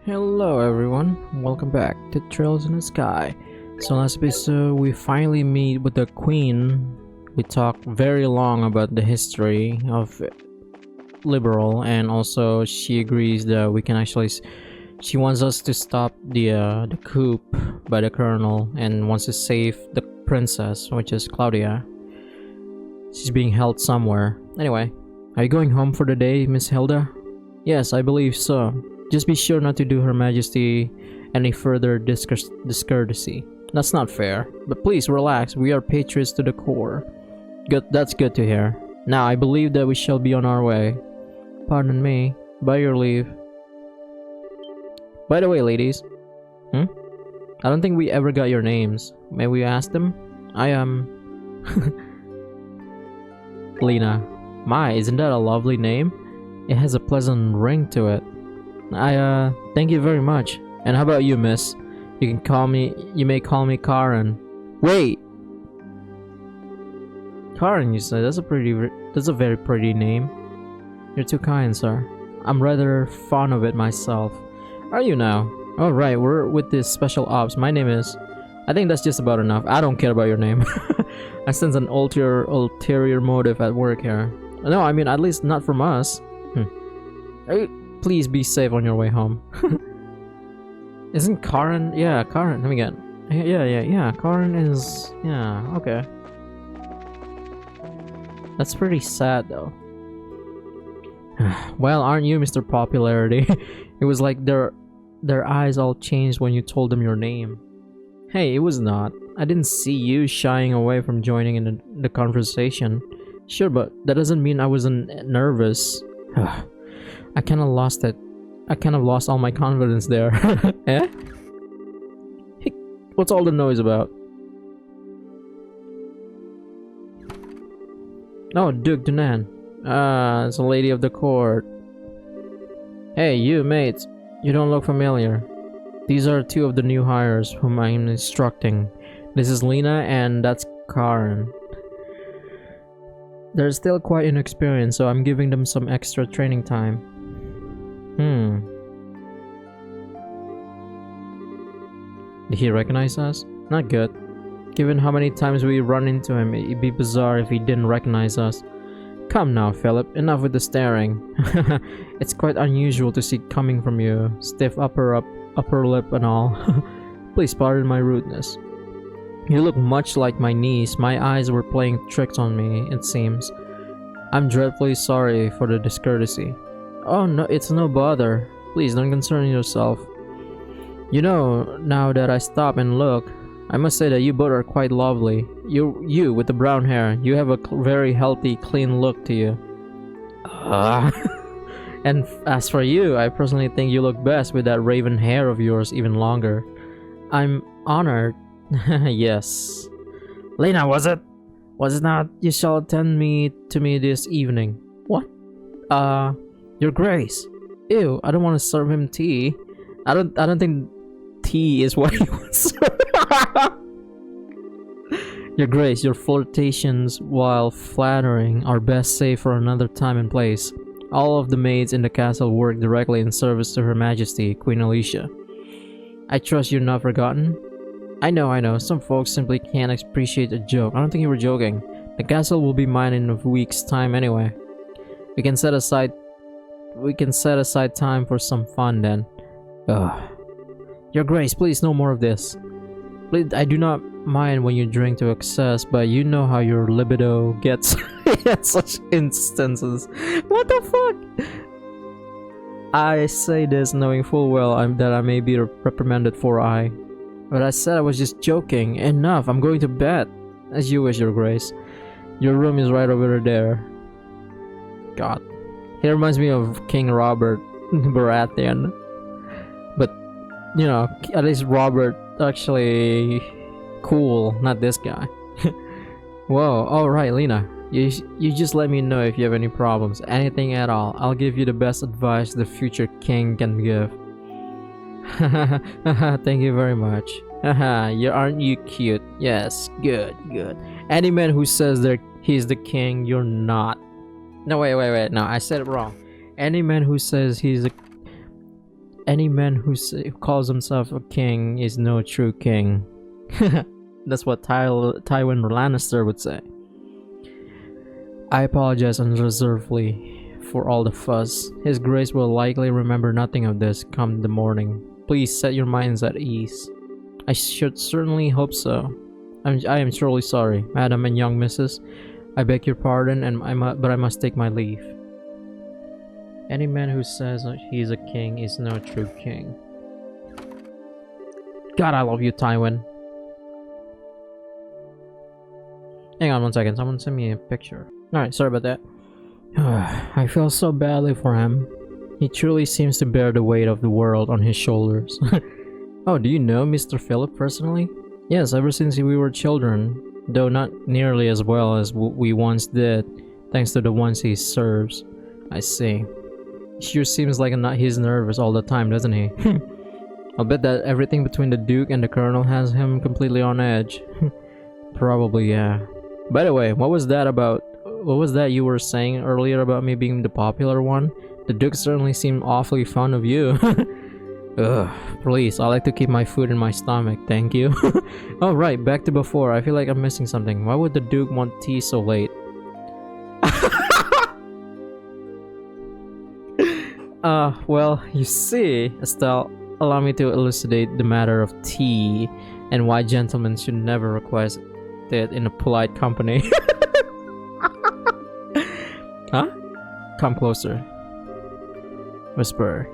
Hello everyone, welcome back to Trails in the Sky. So last episode we finally meet with the Queen. We talked very long about the history of Liberal, and also she agrees that we can actually she wants us to stop the coup by the Colonel and wants to save the princess, which is Claudia. She's being held somewhere. Anyway, are you going home for the day, Miss Hilda? Yes, I believe so. Just be sure not to do Her Majesty any further discourtesy. That's not fair. But please relax, we are patriots to the core. Good, that's good to hear. Now I believe that we shall be on our way. Pardon me, by your leave. By the way, ladies. I don't think we ever got your names. May we ask them? I am... Lena. My, isn't that a lovely name? It has a pleasant ring to it. Thank you very much. And how about you, miss? You may call me Karen. Wait! Karen, you said, that's a very pretty name. You're too kind, sir. I'm rather fond of it myself. Are you now? Alright, we're with this special ops. My name is... I think that's just about enough. I don't care about your name. I sense an ulterior motive at work here. No, I mean, at least not from us. Please be safe on your way home. Isn't Karen? Yeah, Karen. Let me get. Yeah. Karen is. Yeah, okay. That's pretty sad, though. Well, aren't you, Mr. Popularity? It was like their eyes all changed when you told them your name. Hey, it was not. I didn't see you shying away from joining in the conversation. Sure, but that doesn't mean I wasn't nervous. I kind of lost it. I kind of lost all my confidence there. Eh? Hey, what's all the noise about? Oh, Duke Dunan. It's a lady of the court. Hey, you mates. You don't look familiar. These are two of the new hires whom I'm instructing. This is Lena and that's Karen. They're still quite inexperienced, so I'm giving them some extra training time. Did he recognize us? Not good. Given how many times we run into him, it'd be bizarre if he didn't recognize us. Come now, Philip, enough with the staring. It's quite unusual to see coming from you. Stiff upper lip and all. Please pardon my rudeness. You look much like my niece. My eyes were playing tricks on me, it seems. I'm dreadfully sorry for the discourtesy. Oh no, it's no bother. Please don't concern yourself. You know, now that I stop and look, I must say that you both are quite lovely. You with the brown hair, you have a very healthy, clean look to you. And as for you, I personally think you look best with that raven hair of yours even longer. I'm honored. Yes. Lena, was it? Was it not? You shall attend to me this evening. What? Your Grace. Ew, I don't want to serve him tea. I don't think tea is what he wants. Your Grace, your flirtations, while flattering, are best saved for another time and place. All of the maids in the castle work directly in service to Her Majesty, Queen Alicia. I trust you're not forgotten? I know. Some folks simply can't appreciate a joke. I don't think you were joking. The castle will be mine in a week's time anyway. We can set aside time for some fun then. Ugh. Your Grace, please, no more of this. Please, I do not mind when you drink to excess, but you know how your libido gets at such instances. What the fuck? I say this knowing full well that I may be reprimanded for but I said I was just joking. Enough, I'm going to bed. As you wish, Your Grace. Your room is right over there. God. He reminds me of King Robert Baratheon. But, you know, at least Robert actually cool, not this guy. Whoa, alright, Lena. You just let me know if you have any problems, anything at all. I'll give you the best advice the future king can give. Thank you very much. Aren't you cute? Yes, good. Any man who says he's the king, you're not. No, wait. No, I said it wrong. Any man who says he's a Any man who calls himself a king is no true king. That's what Tywin Lannister would say. I apologize unreservedly for all the fuss. His Grace will likely remember nothing of this come the morning. Please set your minds at ease. I should certainly hope so. I am truly sorry, Madam and young Missus. I beg your pardon, but I must take my leave. Any man who says he is a king is no true king. God, I love you, Tywin. Hang on one second, someone sent me a picture. Alright, sorry about that. I feel so badly for him. He truly seems to bear the weight of the world on his shoulders. Oh, do you know Mr. Philip personally? Yes, ever since we were children, though not nearly as well as we once did, thanks to the ones he serves. I see. He sure seems like he's nervous all the time, doesn't he? I'll bet that everything between the Duke and the Colonel has him completely on edge. Probably, yeah. By the way, what was that you were saying earlier about me being the popular one? The Duke certainly seemed awfully fond of you. Ugh, please, I like to keep my food in my stomach, thank you. Oh right, back to before, I feel like I'm missing something. Why would the Duke want tea so late? Well, you see, Estelle, allow me to elucidate the matter of tea and why gentlemen should never request it in a polite company. Huh? Come closer. Whisper.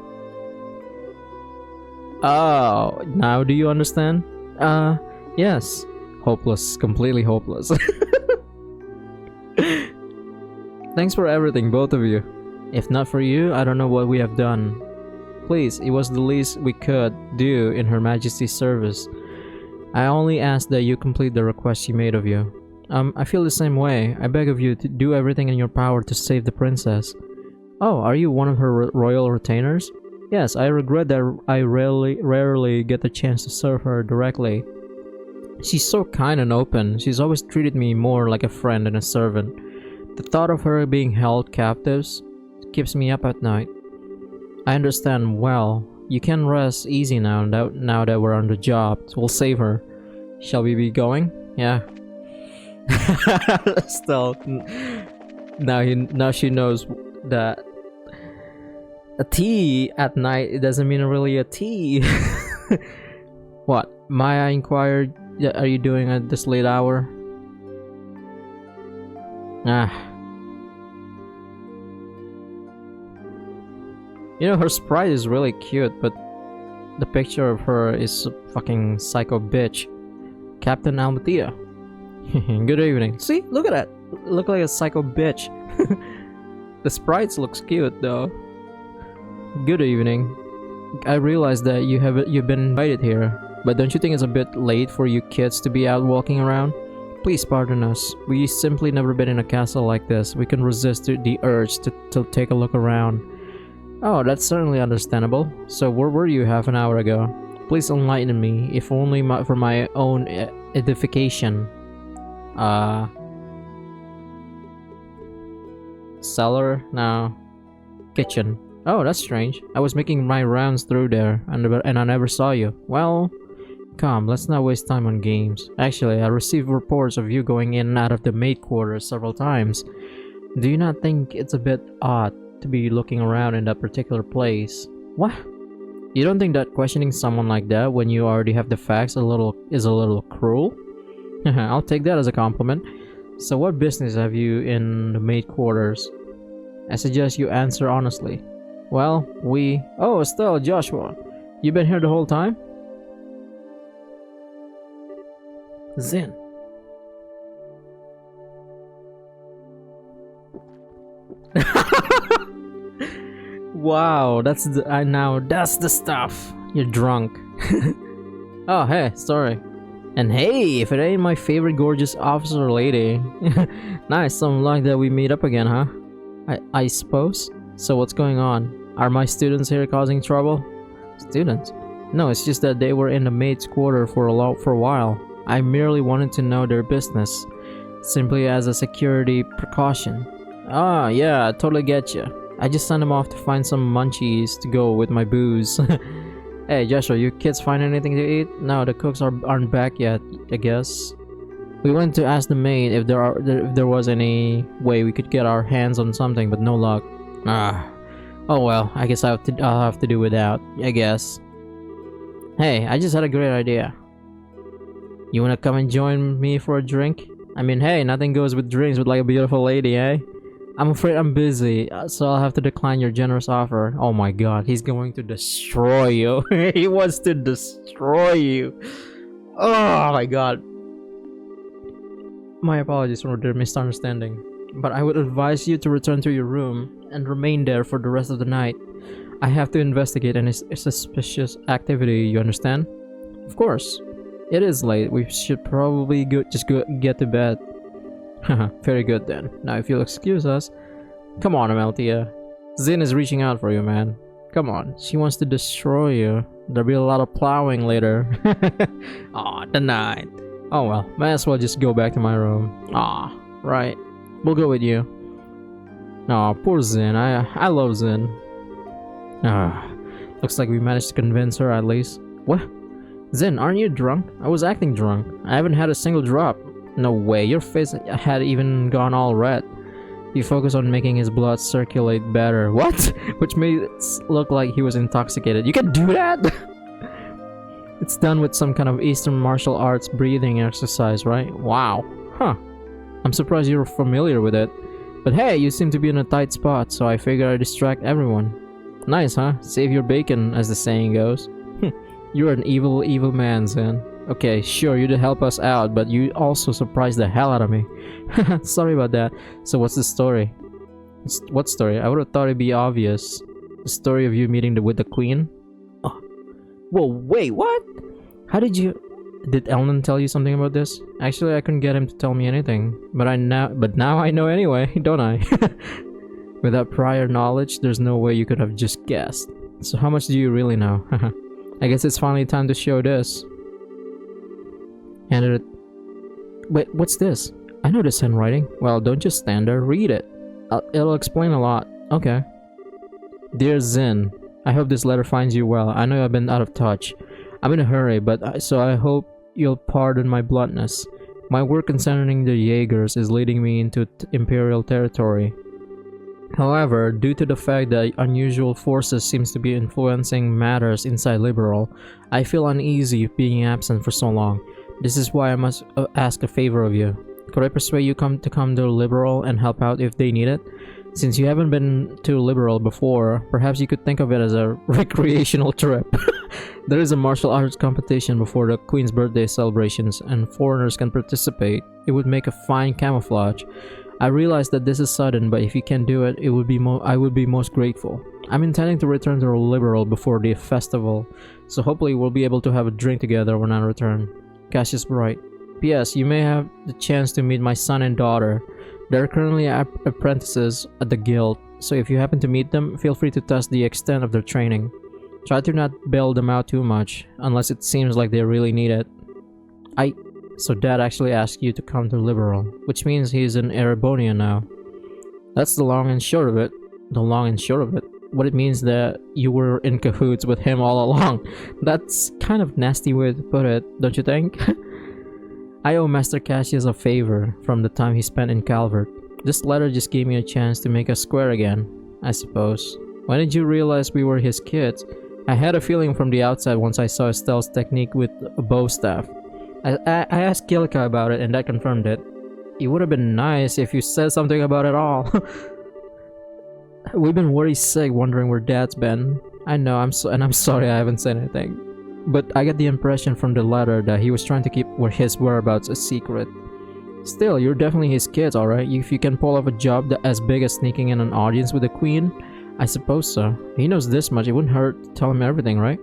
Oh, now do you understand? Yes. Hopeless. Completely hopeless. Thanks for everything, both of you. If not for you, I don't know what we have done. Please, it was the least we could do in Her Majesty's service. I only ask that you complete the request she made of you. I feel the same way. I beg of you to do everything in your power to save the princess. Oh, are you one of her royal retainers? Yes, I regret that I rarely get the chance to serve her directly. She's so kind and open. She's always treated me more like a friend than a servant. The thought of her being held captives keeps me up at night. I understand well. You can rest easy now that we're on the job. We'll save her. Shall we be going? Yeah. Still, now she knows that a tea at night, it doesn't mean really a tea. What? Maya inquired, are you doing at this late hour? You know, her sprite is really cute, but the picture of her is a fucking psycho bitch. Captain Almathea. Good evening. See? Look at that. Look like a psycho bitch. The sprites looks cute though. Good evening. I realize that you've been invited here, but don't you think it's a bit late for you kids to be out walking around? Please pardon us. We simply never been in a castle like this. We can resist the urge to take a look around. Oh, that's certainly understandable. So where were you half an hour ago? Please enlighten me, if only for my own edification. Cellar? No. Kitchen. Oh, that's strange. I was making my rounds through there, and I never saw you. Well, come, let's not waste time on games. Actually, I received reports of you going in and out of the maid quarters several times. Do you not think it's a bit odd to be looking around in that particular place? What? You don't think that questioning someone like that when you already have the facts is a little cruel? I'll take that as a compliment. So what business have you in the maid quarters? I suggest you answer honestly. Well, Oh, Estelle, Joshua. You been here the whole time? Zin. Wow, that's the stuff. You're drunk. Oh, hey, sorry. And hey, if it ain't my favorite gorgeous officer lady. Nice, some luck that we meet up again, huh? I suppose. So what's going on? Are my students here causing trouble? Students? No, it's just that they were in the maid's quarter for a while. I merely wanted to know their business, simply as a security precaution. Ah, yeah, I totally get you. I just sent him off to find some munchies to go with my booze. Hey, Joshua, you kids find anything to eat? No, the cooks aren't back yet, I guess. We went to ask the maid if there was any way we could get our hands on something, but no luck. Ah. Oh well, I guess I'll have to do without, I guess. Hey, I just had a great idea. You wanna come and join me for a drink? I mean, hey, nothing goes with drinks with like a beautiful lady, eh? I'm afraid I'm busy, so I'll have to decline your generous offer. Oh my god, he's going to destroy you. He wants to destroy you. Oh my god. My apologies for the misunderstanding, but I would advise you to return to your room and remain there for the rest of the night. I have to investigate any suspicious activity, you understand? Of course. It is late. We should probably just get to bed. Haha, very good then. Now if you'll excuse us. Come on, Amalthea. Zin is reaching out for you, man. Come on, she wants to destroy you. There'll be a lot of plowing later. Aw, denied. Oh well, might as well just go back to my room. Aw, right. We'll go with you. Aw, poor Zin. I love Zin. Ah, looks like we managed to convince her at least. What? Zin, aren't you drunk? I was acting drunk. I haven't had a single drop. No way, your face had even gone all red. You focus on making his blood circulate better. What? Which made it look like he was intoxicated. You can do that? It's done with some kind of Eastern martial arts breathing exercise, right? Wow. Huh. I'm surprised you're familiar with it. But hey, you seem to be in a tight spot, so I figured I'd distract everyone. Nice, huh? Save your bacon, as the saying goes. You're an evil, evil man, Zen. Okay, sure, you did help us out, but you also surprised the hell out of me. Sorry about that. So what's the story? What story? I would have thought it'd be obvious. The story of you meeting with the queen? Oh. Whoa, wait, what? How did you... Did Elnan tell you something about this? Actually, I couldn't get him to tell me anything. But now I know anyway, don't I? Without prior knowledge, there's no way you could have just guessed. So how much do you really know? I guess it's finally time to show this. Handed it. Wait, what's this? I know this handwriting. Well, don't just stand there, read it. It'll explain a lot. Okay. Dear Zin, I hope this letter finds you well. I know I've been out of touch. I'm in a hurry, so I hope you'll pardon my bluntness. My work concerning the Jaegers is leading me into Imperial territory. However, due to the fact that unusual forces seems to be influencing matters inside Liberal, I feel uneasy being absent for so long. This is why I must ask a favor of you. Could I persuade you to come to Liberal and help out if they need it? Since you haven't been to Liberal before, perhaps you could think of it as a recreational trip. There is a martial arts competition before the Queen's birthday celebrations, and foreigners can participate. It would make a fine camouflage. I realize that this is sudden, but if you can do it, I would be most grateful. I'm intending to return to Liberal before the festival, so hopefully we'll be able to have a drink together when I return. Cassius Bright. P.S. You may have the chance to meet my son and daughter. They're currently apprentices at the guild, so if you happen to meet them, feel free to test the extent of their training. Try to not bail them out too much, unless it seems like they really need it. So Dad actually asked you to come to Liberal, which means he's an Erebonian now. That's the long and short of it. The long and short of it. What it means that you were in cahoots with him all along. That's kind of nasty way to put it, don't you think? I owe Master Cassius a favor from the time he spent in Calvert. This letter just gave me a chance to make us square again, I suppose. When did you realize we were his kids? I had a feeling from the outside once I saw Estelle's technique with a bow staff. I asked Kilika about it and that confirmed it. It would have been nice if you said something about it all. We've been worried sick wondering where Dad's been. I know, I'm sorry I haven't said anything. But I get the impression from the letter that he was trying to keep his whereabouts a secret. Still, you're definitely his kids, alright? If you can pull off a job as big as sneaking in an audience with the Queen, I suppose so. He knows this much, it wouldn't hurt to tell him everything, right?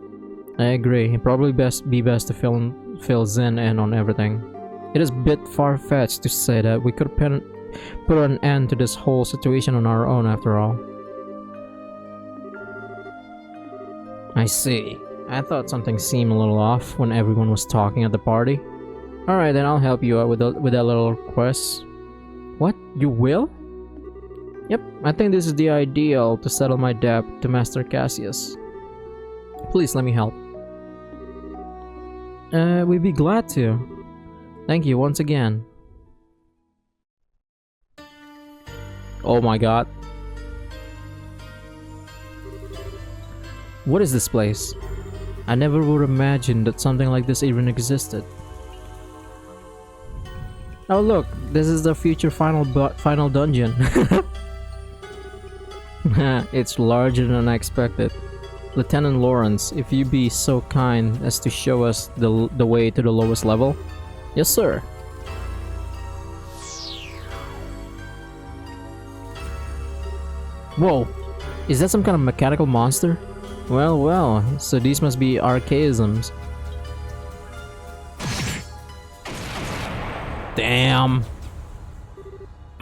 I agree, it'd probably be best to fill Zen in on everything. It is a bit far-fetched to say that we could put an end to this whole situation on our own after all. I see. I thought something seemed a little off when everyone was talking at the party. Alright, then I'll help you out with that little quest. What? You will? Yep, I think this is the ideal to settle my debt to Master Cassius. Please let me help. We'd be glad to. Thank you once again. Oh my god. What is this place? I never would imagine that something like this even existed. Oh look, this is the future final dungeon. It's larger than I expected. Lieutenant Lawrence, if you be so kind as to show us the way to the lowest level. Yes, sir. Whoa, is that some kind of mechanical monster? Well, well, so these must be archaisms. Damn.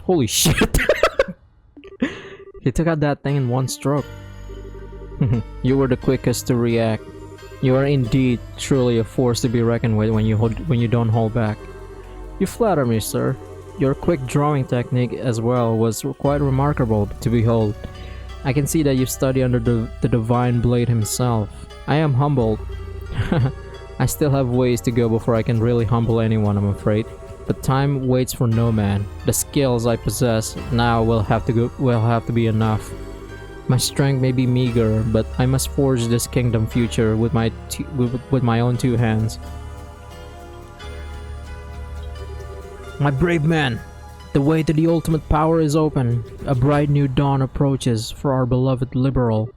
Holy shit. He took out that thing in one stroke. You were the quickest to react. You are indeed truly a force to be reckoned with when you don't hold back. You flatter me, sir. Your quick drawing technique as well was quite remarkable to behold. I can see that you study under the Divine Blade himself. I am humbled. I still have ways to go before I can really humble anyone, I'm afraid. But time waits for no man. The skills I possess now will have to be enough. My strength may be meager, but I must forge this kingdom future with my own two hands. My brave men, the way to the ultimate power is open. A bright new dawn approaches for our beloved Liberal.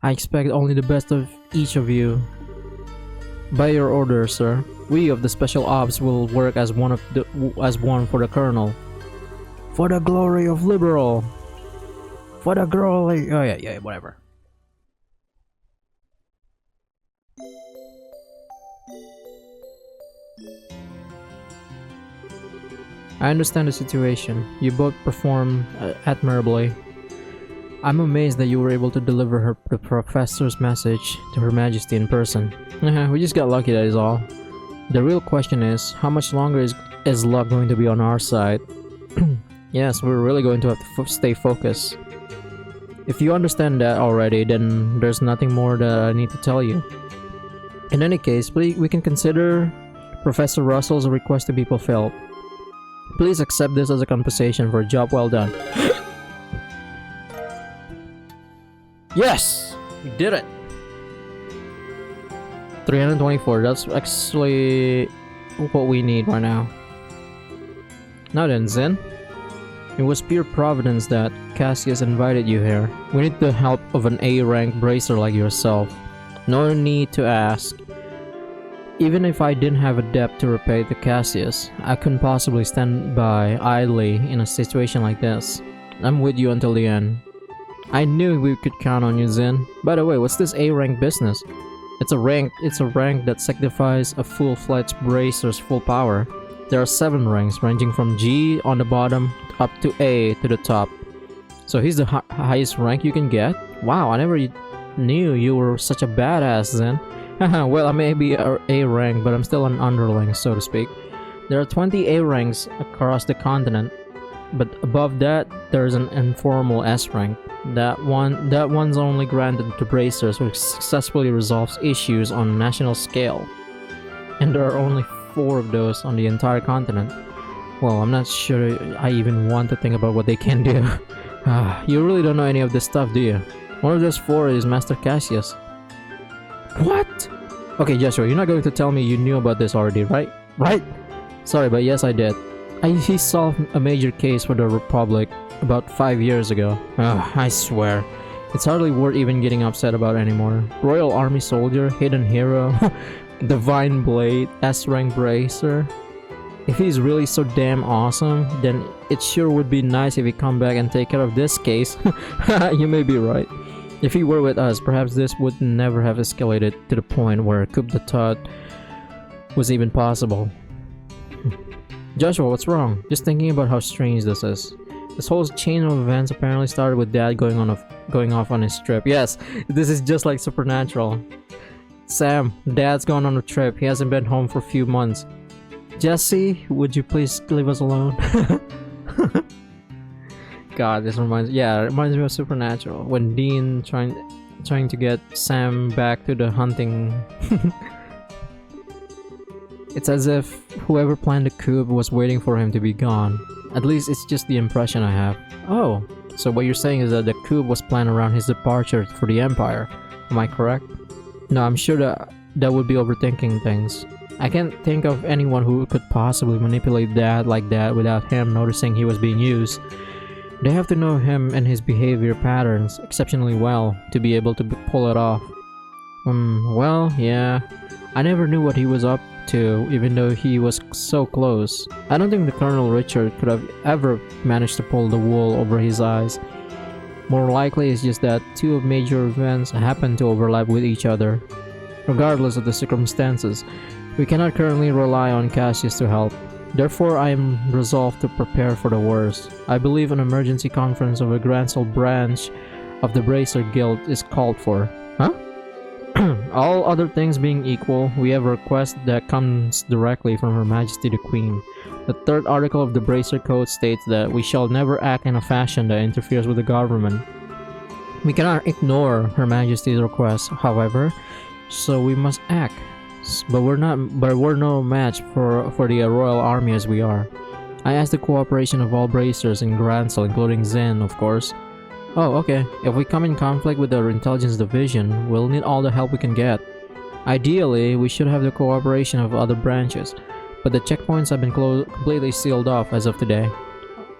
I expect only the best of each of you. By your order, sir, we of the Special Ops will work as one for the Colonel. For the glory of Liberal. For the glory. Oh yeah, whatever. I understand the situation. You both perform admirably. I'm amazed that you were able to deliver the professor's message to Her Majesty in person. We just got lucky, that is all. The real question is, how much longer is luck going to be on our side? Yes, we're really going to have to stay focused. If you understand that already, then there's nothing more that I need to tell you. In any case, we can consider Professor Russell's request to be fulfilled. Please accept this as a compensation for a job well done. Yes! We did it! 324, that's actually what we need right now. Now then, Zen. It was pure providence that Cassius invited you here. We need the help of an A-rank bracer like yourself. No need to ask. Even if I didn't have a debt to repay to Cassius, I couldn't possibly stand by idly in a situation like this. I'm with you until the end. I knew we could count on you, Zen. By the way, what's this A-rank business? It's a rank that signifies a full-fledged bracer's full power. There are 7 ranks, ranging from G on the bottom up to A to the top. So he's the highest rank you can get? Wow, I never knew you were such a badass, Zen. Well, I may be A rank, but I'm still an underling, so to speak. There are 20 A ranks across the continent, but above that, there's an informal S rank. That one's only granted to bracers who successfully resolves issues on a national scale. And there are only 4 of those on the entire continent. Well, I'm not sure I even want to think about what they can do. You really don't know any of this stuff, do you? One of those 4 is Master Cassius. What? Okay, Joshua, you're not going to tell me you knew about this already, right? Right? Sorry, but yes, I did. He solved a major case for the Republic about 5 years ago. I swear. It's hardly worth even getting upset about anymore. Royal Army Soldier, Hidden Hero, Divine Blade, S-Rank Bracer. If he's really so damn awesome, then it sure would be nice if he come back and take care of this case. You may be right. If he were with us, perhaps this would never have escalated to the point where coup d'etat was even possible. Joshua, what's wrong? Just thinking about how strange this is. This whole chain of events apparently started with Dad going off on his trip. Yes, this is just like Supernatural. Sam, Dad's gone on a trip. He hasn't been home for a few months. Jesse, would you please leave us alone? God, this reminds me of Supernatural when Dean trying to get Sam back to the hunting. It's as if whoever planned the coup was waiting for him to be gone. At least it's just the impression I have. Oh, so what you're saying is that the coup was planned around his departure for the Empire. Am I correct? No, I'm sure that would be overthinking things. I can't think of anyone who could possibly manipulate that like that without him noticing he was being used. They have to know him and his behavior patterns exceptionally well to be able to pull it off. Well, yeah. I never knew what he was up to, even though he was so close. I don't think the Colonel Richard could have ever managed to pull the wool over his eyes. More likely it's just that two of major events happened to overlap with each other. Regardless of the circumstances, we cannot currently rely on Cassius to help. Therefore, I am resolved to prepare for the worst. I believe an emergency conference of a Grancel branch of the Bracer Guild is called for. Huh? All other things being equal, we have a request that comes directly from Her Majesty the Queen. The third article of the Bracer Code states that we shall never act in a fashion that interferes with the government. We cannot ignore Her Majesty's request, however, so we must act. But we're no match for the Royal Army as we are. I ask the cooperation of all bracers in Grancel, including Zen, of course. Oh, okay. If we come in conflict with our intelligence division, we'll need all the help we can get. Ideally, we should have the cooperation of other branches, but the checkpoints have been completely sealed off as of today,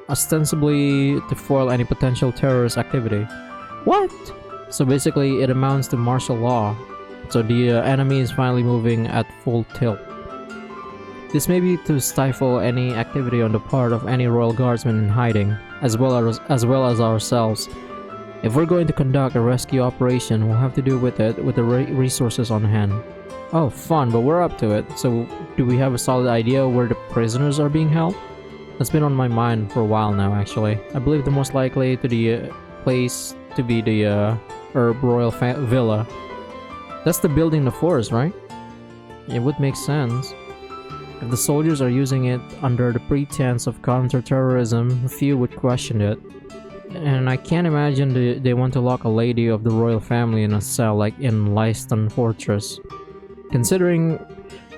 ostensibly to foil any potential terrorist activity. What? So basically, it amounts to martial law. So the enemy is finally moving at full tilt. This may be to stifle any activity on the part of any Royal Guardsmen in hiding, as well as ourselves. If we're going to conduct a rescue operation, we'll have to do with it with the resources on hand. Oh, fun, but we're up to it. So, do we have a solid idea where the prisoners are being held? That's been on my mind for a while now, actually. I believe the most likely to the place to be the Herb Royal Villa. That's the building in the forest, right? It would make sense. If the soldiers are using it under the pretense of counter-terrorism, few would question it. And I can't imagine they want to lock a lady of the royal family in a cell like in Leiston Fortress. Considering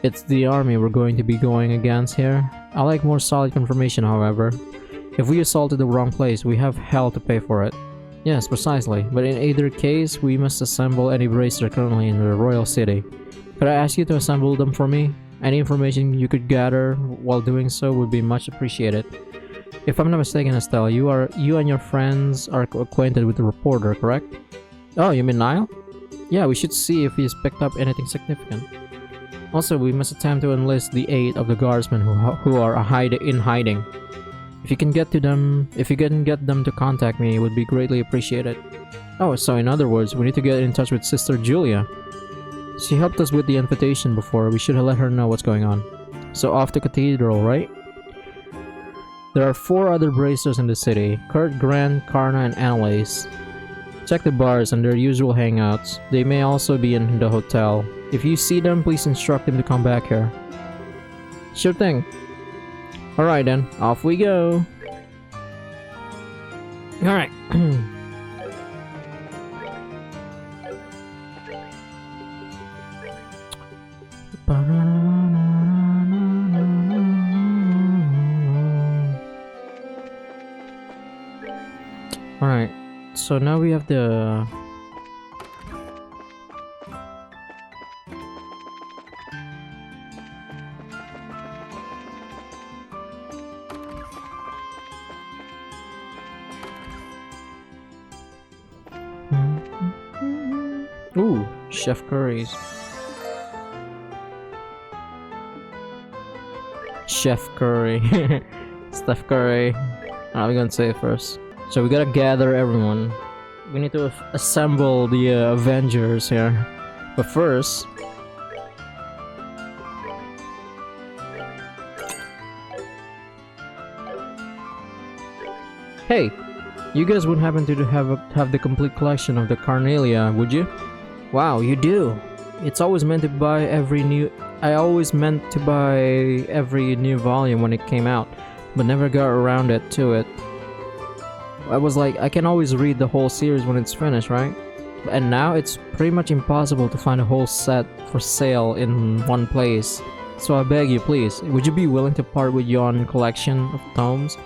it's the army we're going to be going against here, I like more solid confirmation, however. If we assaulted the wrong place, we have hell to pay for it. Yes, precisely, but in either case, we must assemble any bracer currently in the royal city. Could I ask you to assemble them for me? Any information you could gather while doing so would be much appreciated. If I'm not mistaken, Estelle, you and your friends are acquainted with the reporter, correct? Oh, you mean Niall? Yeah, we should see if he's picked up anything significant. Also, we must attempt to enlist the aid of the guardsmen who are in hiding. If you can get them to contact me, it would be greatly appreciated. Oh, so in other words, we need to get in touch with Sister Julia. She helped us with the invitation before. We should have let her know what's going on. So off to Cathedral, right? There are 4 other bracers in the city: Kurt, Grant, Karna, and Annalise. Check the bars and their usual hangouts. They may also be in the hotel. If you see them, please instruct them to come back here. Sure thing. Alright then, off we go. Alright. Alright, so now we have the... Ooh, Chef Curry's. Chef Curry. Steph Curry. I'm gonna say it first. So we gotta gather everyone. We need to assemble the Avengers here. But first... Hey! You guys wouldn't happen to have the complete collection of the Carnelia, would you? Wow, you do! It's always meant to buy every new... I always meant to buy every new volume when it came out, but never got around to it. I was like, I can always read the whole series when it's finished, right? And now it's pretty much impossible to find a whole set for sale in one place. So I beg you, please, would you be willing to part with your own collection of tomes?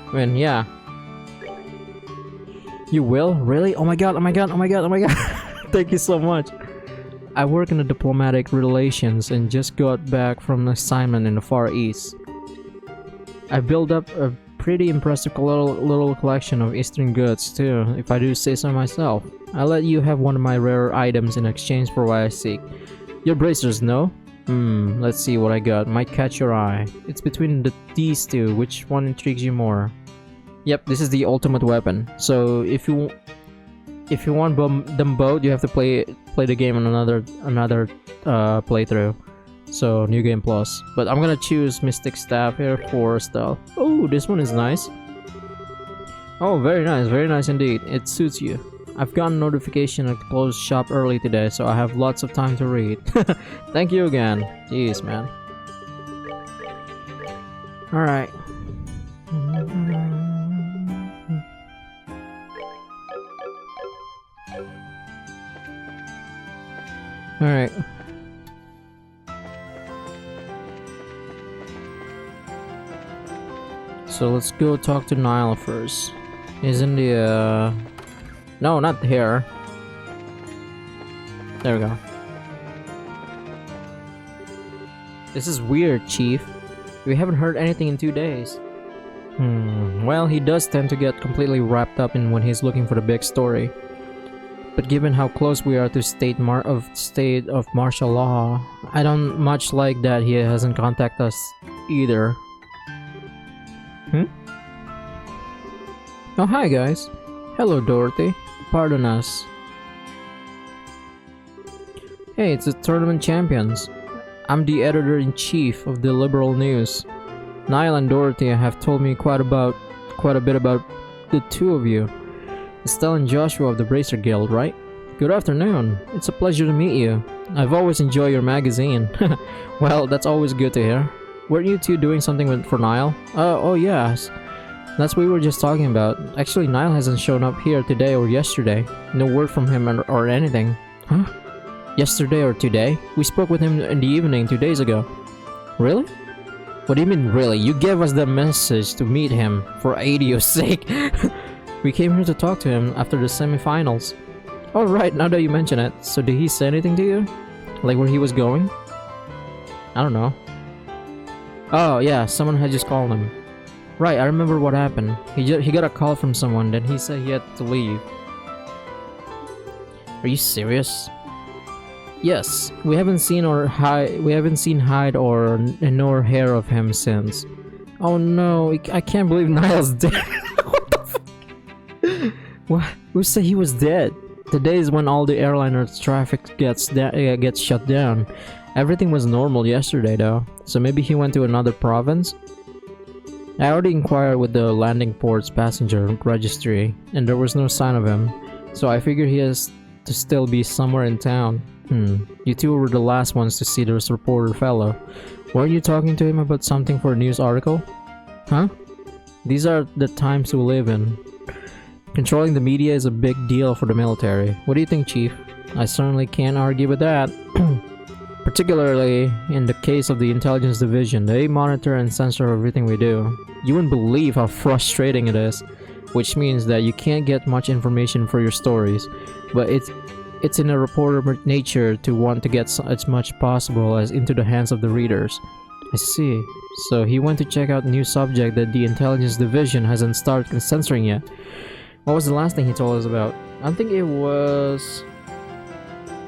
I mean, yeah. You will? Really? Oh my god, oh my god, oh my god, oh my god. Thank you so much. I work in the diplomatic relations and just got back from an assignment in the Far East. I built up a pretty impressive little collection of Eastern goods too, if I do say so myself. I'll let you have one of my rare items in exchange for what I seek. Your bracers, no? Let's see what I got. Might catch your eye. It's between these two. Which one intrigues you more? Yep, this is the ultimate weapon. So if you want them both, you have to play the game on another playthrough. So New Game Plus. But I'm gonna choose Mystic Staff here for stealth. Oh, this one is nice. Oh, very nice indeed. It suits you. I've gotten notification I closed shop early today, so I have lots of time to read. Thank you again. Jeez, man. Alright. Alright. So let's go talk to Niall first. He's in the no, not here. There we go. This is weird, Chief. We haven't heard anything in 2 days. Well, he does tend to get completely wrapped up in when he's looking for the big story. But given how close we are to state of martial law, I don't much like that he hasn't contacted us either. Oh, hi guys. Hello, Dorothy. Pardon us. Hey, it's the tournament champions. I'm the editor-in-chief of the Liberal News. Niall and Dorothy have told me quite a bit about the two of you. Estelle and Joshua of the Bracer Guild, right? Good afternoon. It's a pleasure to meet you. I've always enjoyed your magazine. Well, that's always good to hear. Weren't you two doing something for Niall? Oh yes. That's what we were just talking about. Actually, Niall hasn't shown up here today or yesterday. No word from him or anything. Huh? Yesterday or today? We spoke with him in the evening 2 days ago. Really? What do you mean, really? You gave us the message to meet him, for Adio's sake. We came here to talk to him after the semifinals. Oh right, now that you mention it. So did he say anything to you? Like where he was going? I don't know. Oh yeah, someone had just called him. Right, I remember what happened. He got a call from someone, then he said he had to leave. Are you serious? Yes, we haven't seen hide or nor hair of him since. Oh no, I can't believe Niall's dead. What the fuck? What? Who said he was dead? Today is when all the airliner's traffic gets shut down. Everything was normal yesterday though, so maybe he went to another province? I already inquired with the landing port's passenger registry, and there was no sign of him, so I figured he has to still be somewhere in town. You two were the last ones to see this reporter fellow. Weren't you talking to him about something for a news article? Huh? These are the times we live in. Controlling the media is a big deal for the military. What do you think, Chief? I certainly can't argue with that. Particularly in the case of the intelligence division, they monitor and censor everything we do. You wouldn't believe how frustrating it is, which means that you can't get much information for your stories, but it's in a reporter nature to want to get as much possible as into the hands of the readers. I see. So he went to check out a new subject that the intelligence division hasn't started censoring yet. What was the last thing he told us about? I think it was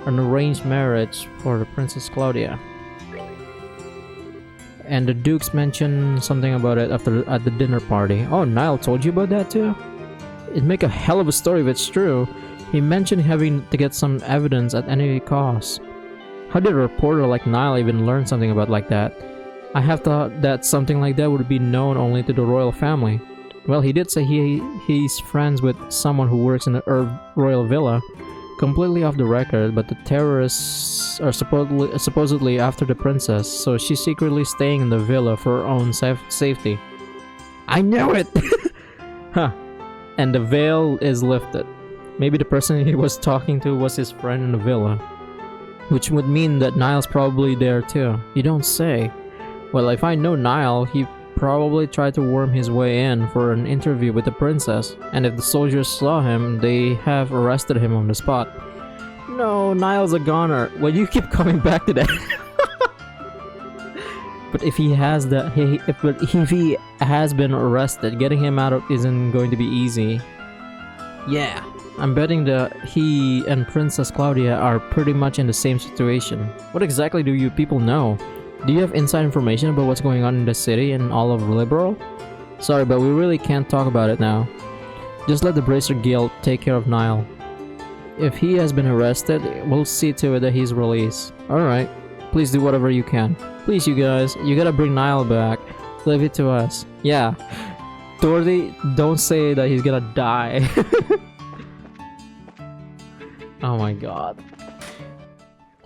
an arranged marriage for the Princess Claudia. And the Dukes mentioned something about it at the dinner party. Oh, Niall told you about that too? It'd make a hell of a story if it's true. He mentioned having to get some evidence at any cost. How did a reporter like Niall even learn something about like that? I have thought that something like that would be known only to the royal family. Well, he did say he's friends with someone who works in the royal villa. Completely off the record, but the terrorists are supposedly after the princess, so she's secretly staying in the villa for her own safety. I knew it! Huh. and the veil is lifted. Maybe the person he was talking to was his friend in the villa, which would mean that Niall's probably there too. You don't say. Well, if I know Niall, he probably tried to worm his way in for an interview with the princess, and if the soldiers saw him, they have arrested him on the spot. No, Niall's a goner. Well, you keep coming back to that. But if he has if he has been arrested, getting him out of isn't going to be easy. Yeah, I'm betting that he and Princess Claudia are pretty much in the same situation. What exactly do you people know? Do you have inside information about what's going on in the city and all of Liberal? Sorry, but we really can't talk about it now. Just let the Bracer Guild take care of Niall. If he has been arrested, we'll see to it that he's released. Alright, please do whatever you can. Please, you guys, you gotta bring Niall back. Leave it to us. Yeah. Dorothy, don't say that he's gonna die. Oh my god.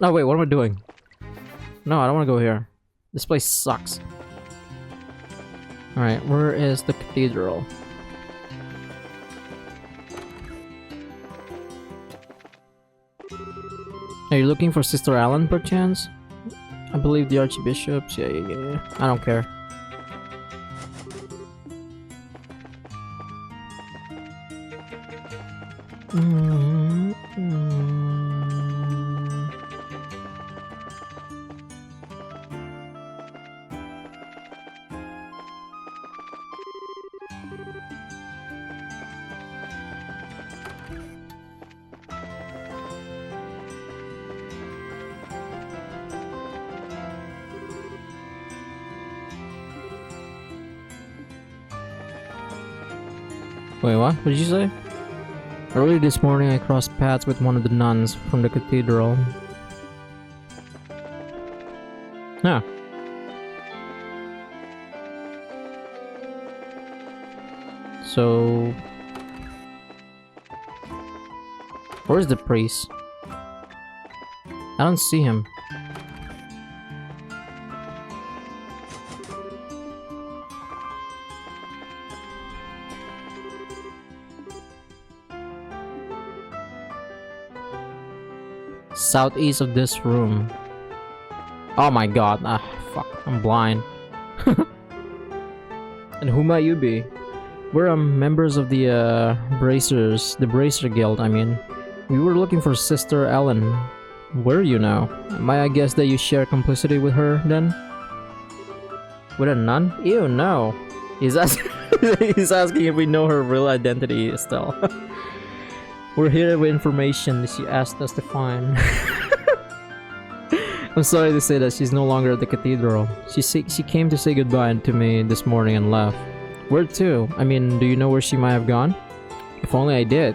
No, wait, what am I doing? No, I don't want to go here. This place sucks. Alright, where is the cathedral? Are you looking for Sister Ellen, perchance? I believe the archbishops. Yeah. I don't care. Wait, what? What did you say? Early this morning I crossed paths with one of the nuns from the cathedral. Huh. So... where's the priest? I don't see him. Southeast of this room. Oh my god. Ah, fuck. I'm blind. And who might you be? We're members of the Bracers, the Bracer Guild, I mean. We were looking for Sister Ellen. Where are you now? Might I guess that you share complicity with her, then? With a nun? Ew, no. He's asking if we know her real identity still. We're here with information that she asked us to find. I'm sorry to say that she's no longer at the cathedral. She came to say goodbye to me this morning and left. Where to? I mean, do you know where she might have gone? If only I did.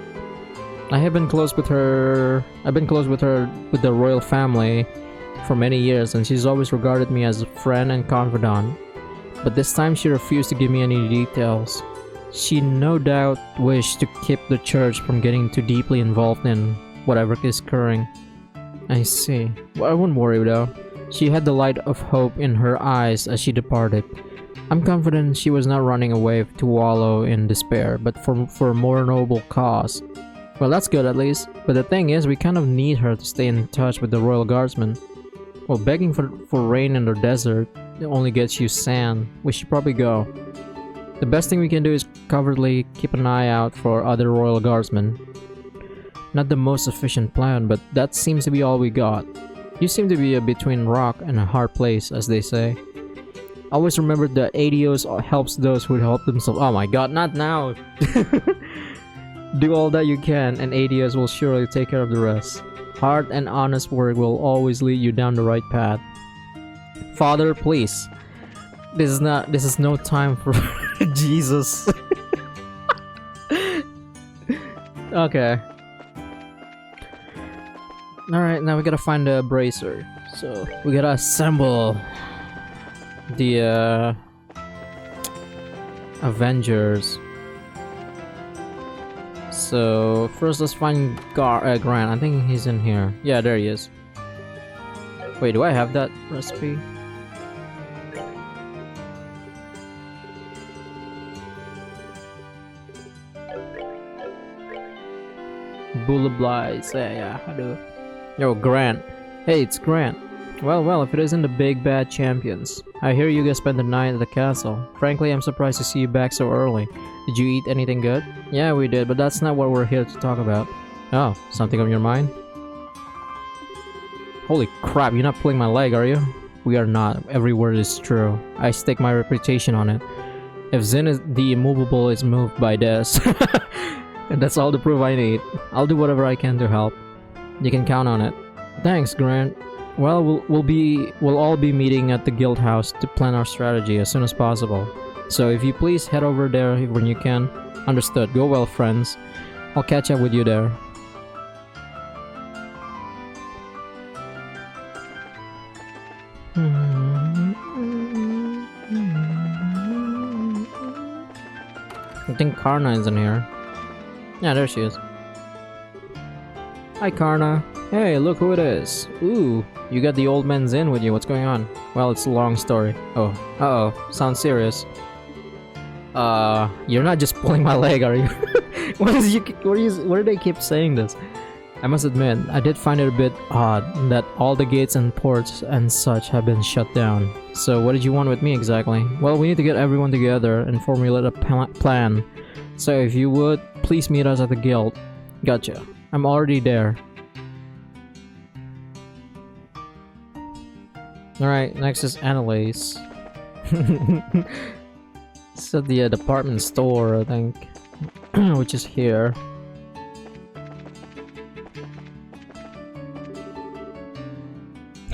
I've been close with her with the royal family for many years, and she's always regarded me as a friend and confidant. But this time she refused to give me any details. She no doubt wished to keep the church from getting too deeply involved in whatever is occurring. I see. Well, I wouldn't worry though. She had the light of hope in her eyes as she departed. I'm confident she was not running away to wallow in despair, but for a more noble cause. Well, that's good at least. But the thing is, we kind of need her to stay in touch with the Royal Guardsmen. Well, begging for rain in the desert only gets you sand. We should probably go. The best thing we can do is covertly keep an eye out for other Royal Guardsmen. Not the most efficient plan, but that seems to be all we got. You seem to be between rock and a hard place, as they say. Always remember that ADOS helps those who help themselves. Oh my god, not now! Do all that you can, and ADOS will surely take care of the rest. Hard and honest work will always lead you down the right path. Father, please. This is no time for Jesus. Okay. Alright, now we gotta find a bracer. So we gotta assemble the Avengers. So first let's find Grant. I think he's in here. Yeah, there he is. Wait, do I have that recipe? Bullablies. Yeah, I do. Yo, Grant. Hey, it's Grant. Well, if it isn't the big bad champions. I hear you guys spent the night at the castle. Frankly, I'm surprised to see you back so early. Did you eat anything good? Yeah, we did, but that's not what we're here to talk about. Oh, something on your mind? Holy crap, you're not pulling my leg, are you? We are not. Every word is true. I stake my reputation on it. If Zin is the immovable is moved by this, and that's all the proof I need. I'll do whatever I can to help. You can count on it. Thanks, Grant. Well, we'll all be meeting at the guild house to plan our strategy as soon as possible. So if you please head over there when you can. Understood. Go well, friends. I'll catch up with you there. I think Karna is in here. Yeah, there she is. Hi, Karna. Hey, look who it is. Ooh, you got the old man Zin with you. What's going on? Well, it's a long story. Oh, uh-oh. Sounds serious. You're not just pulling my leg, are you? Why do they keep saying this? I must admit, I did find it a bit odd that all the gates and ports and such have been shut down. So what did you want with me exactly? Well, we need to get everyone together and formulate a plan. So if you would, please meet us at the guild. Gotcha. I'm already there. Alright, next is Annalise. It's at the department store, I think. Which is here.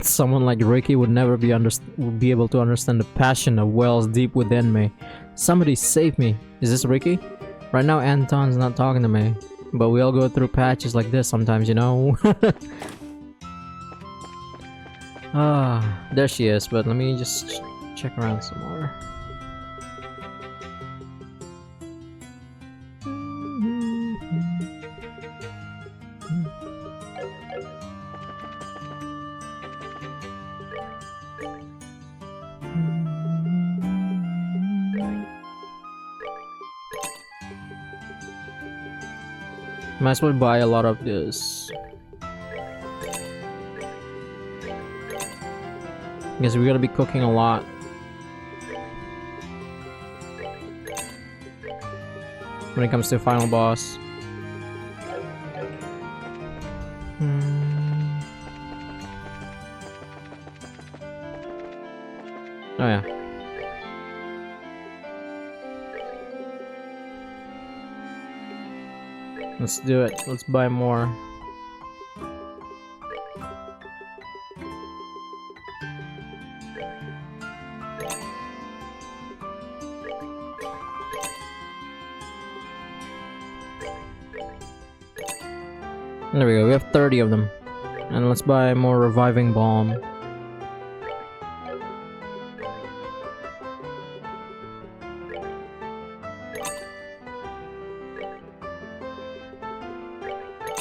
Someone like Ricky would never be able to understand the passion that wells deep within me. Somebody save me. Is this Ricky? Right now Anton's not talking to me. But we all go through patches like this sometimes, you know? There she is, but let me just check around some more. Might as well buy a lot of this. Guess we're gonna be cooking a lot. When it comes to final boss. Oh yeah. Let's do it. Let's buy more. There we go. We have 30 of them. And let's buy more reviving balm.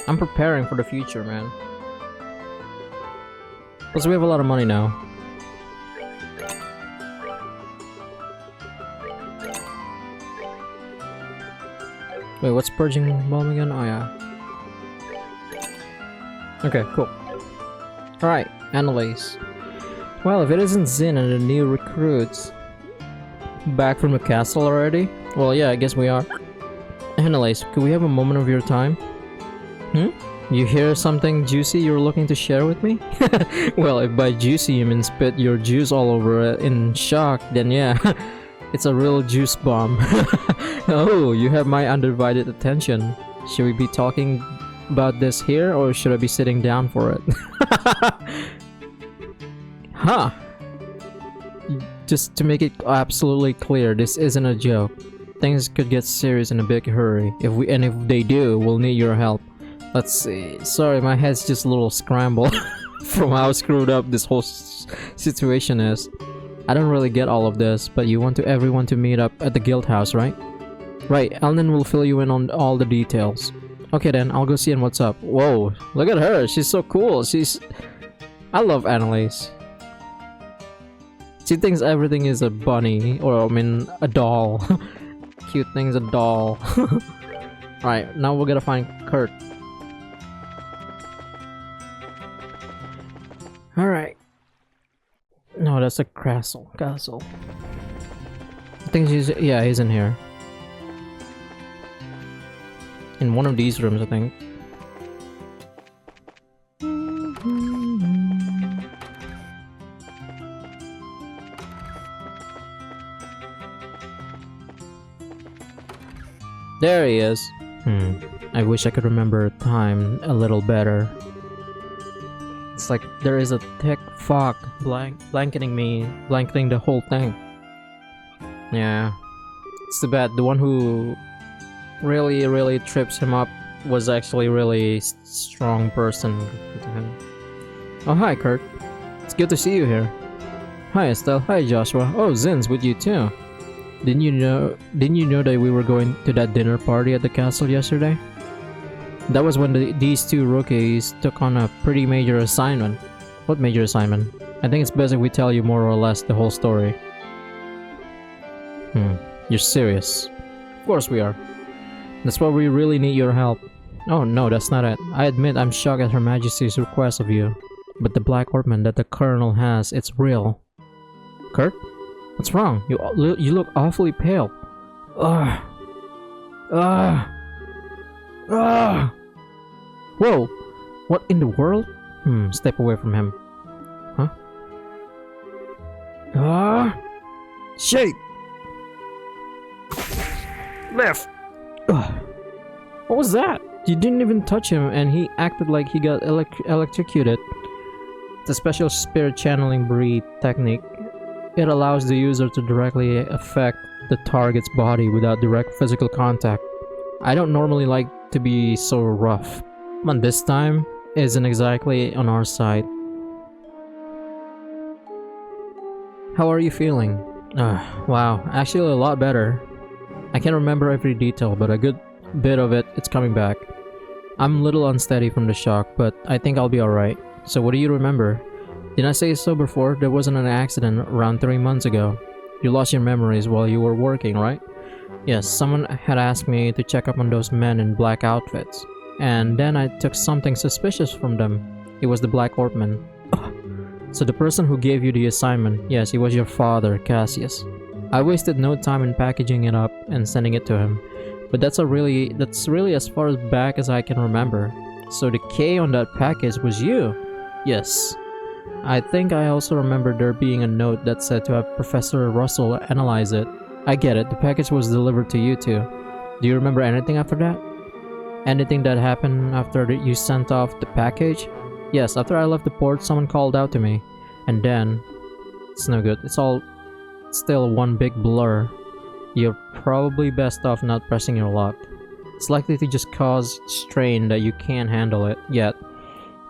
I'm preparing for the future, man. Plus, we have a lot of money now. Wait, what's purging balm again? Oh yeah. Okay, cool. Alright, Annalise. Well, if it isn't Zin and the new recruits back from the castle already? Well, yeah, I guess we are. Annalise, could we have a moment of your time? You hear something juicy you're looking to share with me? Well, if by juicy you mean spit your juice all over it in shock, then yeah, it's a real juice bomb. Oh, you have my undivided attention. Should we be talking about this here, or should I be sitting down for it? Huh. Just to make it absolutely clear, this isn't a joke. Things could get serious in a big hurry. If they do, we'll need your help. Let's see. Sorry, my head's just a little scrambled from how screwed up this whole situation is. I don't really get all of this, but you want everyone to meet up at the guild house, right? Right, Elnan will fill you in on all the details. Okay then, I'll go see what's up. Whoa, look at her. She's so cool. I love Annalise. She thinks everything is a bunny, or I mean, a doll. Cute thing's a doll. Alright, now we're gonna find Kurt. Alright. No, that's a castle. Castle. I think he's in here. In one of these rooms, I think. There he is. I wish I could remember time a little better. It's like there is a thick fog blanketing the whole thing. Yeah. It's too bad. The one who really trips him up was actually really strong person. Oh, hi, Kurt. It's good to see you here. Hi, Estelle. Hi, Joshua. Oh, Zin's with you too. Didn't you know that we were going to that dinner party at the castle yesterday? That was when these two rookies took on a pretty major assignment. What major assignment? I think it's best if we tell you more or less the whole story. You're serious? Of course we are. That's why we really need your help. Oh no, that's not it. I admit I'm shocked at Her Majesty's request of you. But the black orpiment that the Colonel has, it's real. Kurt? What's wrong? You look awfully pale. Ugh. Ugh. Ugh. Whoa! What in the world? Step away from him. Huh? Shake! Left! Ugh. What was that? You didn't even touch him and he acted like he got electrocuted. It's a special spirit channeling breed technique. It allows the user to directly affect the target's body without direct physical contact. I don't normally like to be so rough, but this time isn't exactly on our side. How are you feeling? Wow, actually a lot better. I can't remember every detail, but a good bit of it's coming back. I'm a little unsteady from the shock, but I think I'll be alright. So what do you remember? Didn't I say so before? There wasn't an accident around 3 months ago. You lost your memories while you were working, right? Yes, someone had asked me to check up on those men in black outfits. And then I took something suspicious from them. It was the Black Orpiment. So the person who gave you the assignment, yes, he was your father, Cassius. I wasted no time in packaging it up and sending it to him. But that's really as far back as I can remember. So the K on that package was you? Yes. I think I also remember there being a note that said to have Professor Russell analyze it. I get it, the package was delivered to you too. Do you remember anything after that? Anything that happened after you sent off the package? Yes, after I left the port, someone called out to me. And then... It's no good. It's all still one big blur. You're probably best off not pressing your luck. It's likely to just cause strain that you can't handle it yet.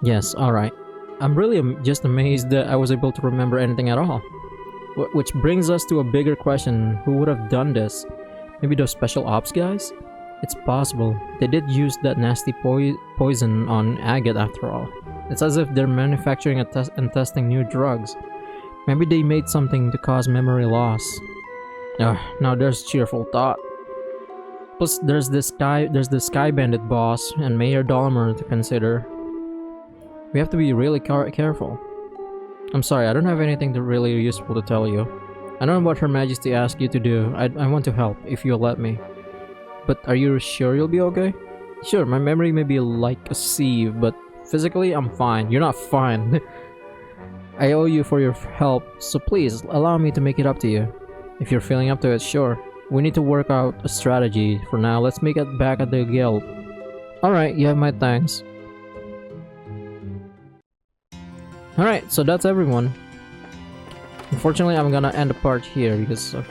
Yes, alright. I'm really just amazed that I was able to remember anything at all. Which brings us to a bigger question. Who would have done this? Maybe those special ops guys? It's possible. They did use that nasty poison on Agate after all. It's as if they're manufacturing and testing new drugs. Maybe they made something to cause memory loss. Now there's cheerful thought. Plus there's the Sky Bandit boss and Mayor Dahmer to consider. We have to be really careful. I'm sorry, I don't have anything really useful to tell you. I know what Her Majesty asked you to do. I want to help, if you'll let me. But are you sure you'll be okay? Sure, my memory may be like a sieve, but physically I'm fine. You're not fine. I owe you for your help, so please, allow me to make it up to you. If you're feeling up to it, sure. We need to work out a strategy. For now, let's make it back at the guild. Alright, you have my thanks. Alright, so that's everyone. Unfortunately, I'm gonna end the part here because it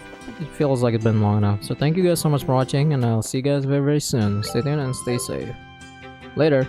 feels like it's been long enough. So thank you guys so much for watching, and I'll see you guys very soon. Stay tuned and stay safe. Later.